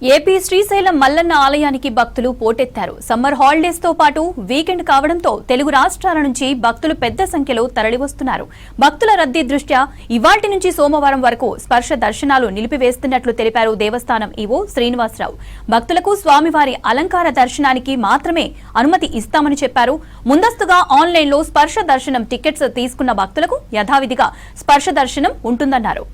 AP Srisailam Mallanna ఆలయానికి భక్తులు పోటెత్తారు. Summer holidays తో పాటు వీకెండ్ కావడంతో తెలుగు రాష్ట్రాల నుంచి భక్తులు పెద్ద సంఖ్యలో తరలివస్తున్నారు. భక్తుల రద్దీ దృష్ట్యా ఇవాల్టి నుంచి సోమవారం వరకు స్పర్శ దర్శనాలు నిలిపివేస్తున్నట్లు తెలిపారు దేవస్థానం ఈవో శ్రీనివాసరావు. భక్తులకు స్వామివారి అలంకార దర్శనానికి మాత్రమే అనుమతి ఇస్తామని చెప్పారు. ముందస్తుగా ఆన్లైన్లో స్పర్శ దర్శనం టికెట్స్ తీసుకున్న భక్తులకు యథావిధిగా స్పర్శ దర్శనం ఉంటుందన్నారు.